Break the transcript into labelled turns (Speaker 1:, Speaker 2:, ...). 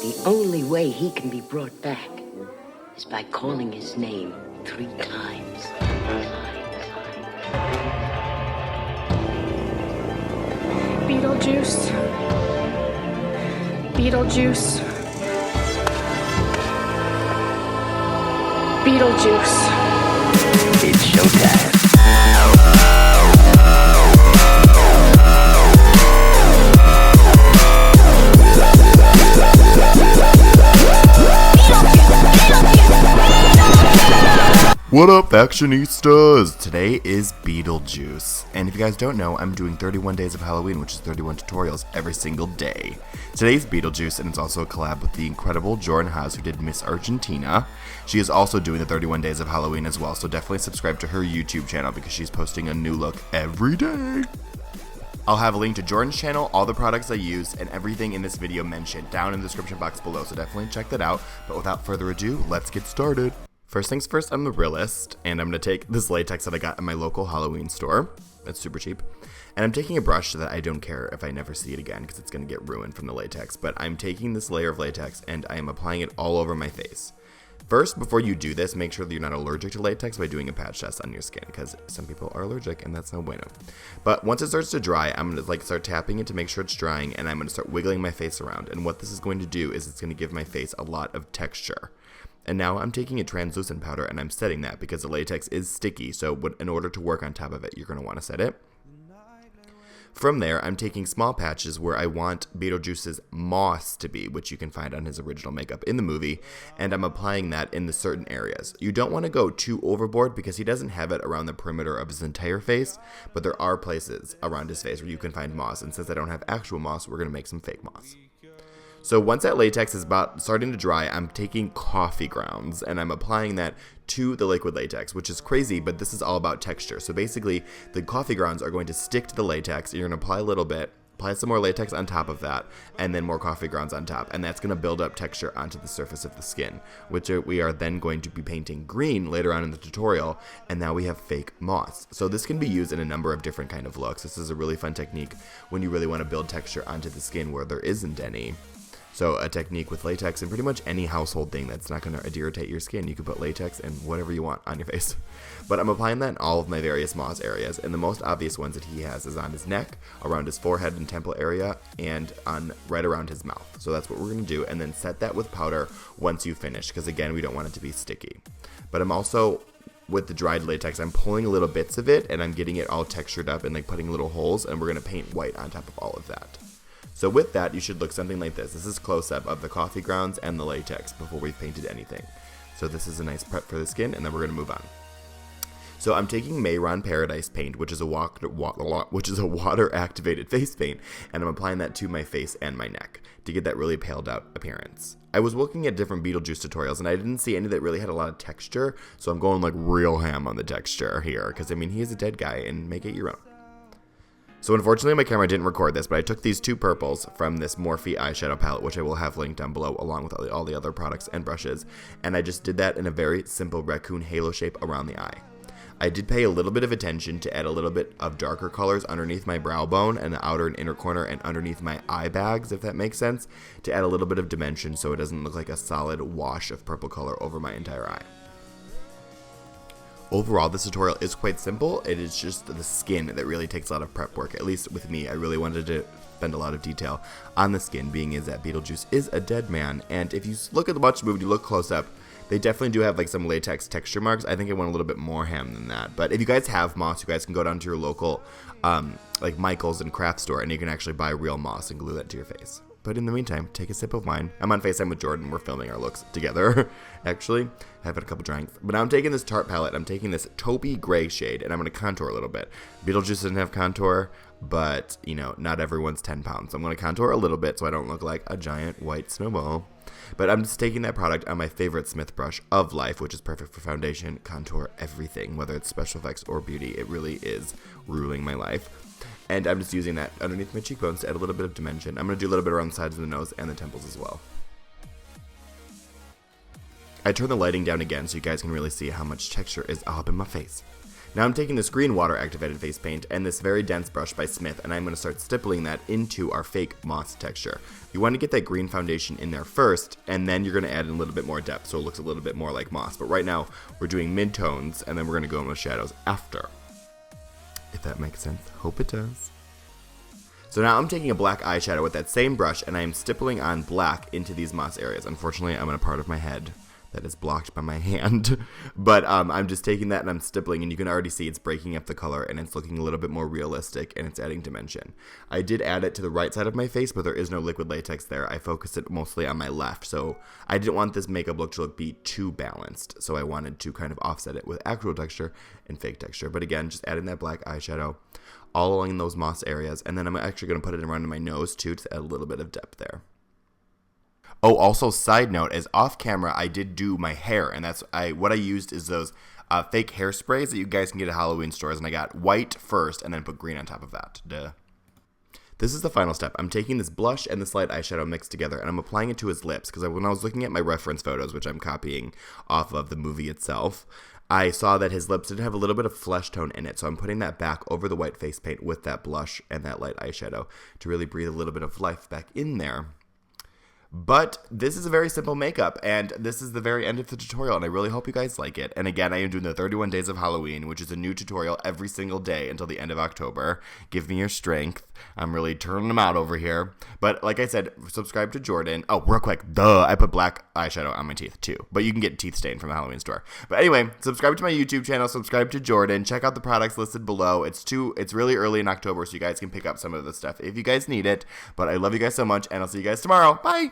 Speaker 1: The only way he can be brought back is by calling his name 3 times.
Speaker 2: Beetlejuice. Beetlejuice. Beetlejuice.
Speaker 1: It's showtime.
Speaker 3: What up, Fashionistas? Today is Beetlejuice, and if you guys don't know, I'm doing 31 days of Halloween, which is 31 tutorials every single day. Today's Beetlejuice, and it's also a collab with the incredible Jordan Hanz, who did Miss Argentina. She is also doing the 31 days of Halloween as well, so definitely subscribe to her YouTube channel because she's posting a new look every day. I'll have a link to Jordan's channel, all the products I use, and everything in this video mentioned down in the description box below, so definitely check that out. But without further ado, let's get started. First things first, I'm the realist, and I'm going to take this latex that I got in my local Halloween store. It's super cheap. And I'm taking a brush so that I don't care if I never see it again because it's going to get ruined from the latex. But I'm taking this layer of latex and I am applying it all over my face. First, before you do this, make sure that you're not allergic to latex by doing a patch test on your skin because some people are allergic and that's no bueno. But once it starts to dry, I'm going to start tapping it to make sure it's drying, and I'm going to start wiggling my face around. And what this is going to do is it's going to give my face a lot of texture. And now I'm taking a translucent powder and I'm setting that because the latex is sticky, so in order to work on top of it, you're going to want to set it. From there, I'm taking small patches where I want Beetlejuice's moss to be, which you can find on his original makeup in the movie, and I'm applying that in the certain areas. You don't want to go too overboard because he doesn't have it around the perimeter of his entire face, but there are places around his face where you can find moss, and since I don't have actual moss, we're going to make some fake moss. So once that latex is about starting to dry, I'm taking coffee grounds and I'm applying that to the liquid latex, which is crazy, but this is all about texture. So basically, the coffee grounds are going to stick to the latex. You're going to apply a little bit, apply some more latex on top of that, and then more coffee grounds on top. And that's going to build up texture onto the surface of the skin, which we are then going to be painting green later on in the tutorial. And now we have fake moss. So this can be used in a number of different kind of looks. This is a really fun technique when you really want to build texture onto the skin where there isn't any. So a technique with latex and pretty much any household thing that's not going to irritate your skin. You can put latex and whatever you want on your face. But I'm applying that in all of my various moss areas. And the most obvious ones that he has is on his neck, around his forehead and temple area, and on right around his mouth. So that's what we're going to do. And then set that with powder once you finish, because again, we don't want it to be sticky. But I'm also, with the dried latex, I'm pulling little bits of it and I'm getting it all textured up and like putting little holes, and we're going to paint white on top of all of that. So with that, you should look something like this. This is close-up of the coffee grounds and the latex before we've painted anything. So this is a nice prep for the skin, and then we're going to move on. So I'm taking Mayron Paradise paint, which is a water-activated face paint, and I'm applying that to my face and my neck to get that really paled-out appearance. I was looking at different Beetlejuice tutorials, and I didn't see any that really had a lot of texture, so I'm going like real ham on the texture here, because I mean, he is a dead guy, and make it your own. So unfortunately my camera didn't record this, but I took these 2 purples from this Morphe eyeshadow palette, which I will have linked down below along with all the other products and brushes, and I just did that in a very simple raccoon halo shape around the eye. I did pay a little bit of attention to add a little bit of darker colors underneath my brow bone and the outer and inner corner and underneath my eye bags, if that makes sense, to add a little bit of dimension so it doesn't look like a solid wash of purple color over my entire eye. Overall, this tutorial is quite simple. It is just the skin that really takes a lot of prep work. At least with me, I really wanted to spend a lot of detail on the skin, being is that Beetlejuice is a dead man. And if you look at the watch movie, you look close up, they definitely do have like some latex texture marks. I think I went a little bit more ham than that. But if you guys have moss, you guys can go down to your local like Michael's and craft store, and you can actually buy real moss and glue that to your face. But in the meantime, take a sip of wine. I'm on FaceTime with Jordan. We're filming our looks together, actually. I've had a couple drinks. But now I'm taking this Tarte palette. I'm taking this taupey gray shade, and I'm going to contour a little bit. Beetlejuice doesn't have contour, but, you know, not everyone's 10 pounds. So I'm going to contour a little bit so I don't look like a giant white snowball. But I'm just taking that product on my favorite Smith brush of life, which is perfect for foundation, contour, everything. Whether it's special effects or beauty, it really is ruling my life. And I'm just using that underneath my cheekbones to add a little bit of dimension. I'm going to do a little bit around the sides of the nose and the temples as well. I turn the lighting down again so you guys can really see how much texture is up in my face. Now I'm taking this green water activated face paint and this very dense brush by Smith, and I'm going to start stippling that into our fake moss texture. You want to get that green foundation in there first, and then you're going to add in a little bit more depth so it looks a little bit more like moss. But right now we're doing mid-tones, and then we're going to go in with shadows after. If that makes sense. Hope it does. So now I'm taking a black eyeshadow with that same brush, and I am stippling on black into these moss areas. Unfortunately, I'm in a part of my head that is blocked by my hand, but I'm just taking that and I'm stippling, and you can already see it's breaking up the color and it's looking a little bit more realistic and it's adding dimension. I did add it to the right side of my face, but there is no liquid latex there. I focused it mostly on my left, so I didn't want this makeup look to be too balanced, so I wanted to kind of offset it with actual texture and fake texture. But again, just adding that black eyeshadow all along those moss areas, and then I'm actually going to put it around my nose too to add a little bit of depth there. Oh, also, side note, as off camera, I did do my hair, and what I used is those fake hairsprays that you guys can get at Halloween stores, and I got white first and then put green on top of that. Duh. This is the final step. I'm taking this blush and this light eyeshadow mixed together, and I'm applying it to his lips, because when I was looking at my reference photos, which I'm copying off of the movie itself, I saw that his lips did have a little bit of flesh tone in it, so I'm putting that back over the white face paint with that blush and that light eyeshadow to really breathe a little bit of life back in there. But this is a very simple makeup, and this is the very end of the tutorial, and I really hope you guys like it. And again, I am doing the 31 Days of Halloween, which is a new tutorial every single day until the end of October. Give me your strength. I'm really turning them out over here. But like I said, subscribe to Jordan. Oh, real quick, I put black eyeshadow on my teeth too, but you can get teeth stain from the Halloween store. But anyway, subscribe to my YouTube channel, subscribe to Jordan, check out the products listed below. It's really early in October, so you guys can pick up some of the stuff if you guys need it. But I love you guys so much, and I'll see you guys tomorrow. Bye!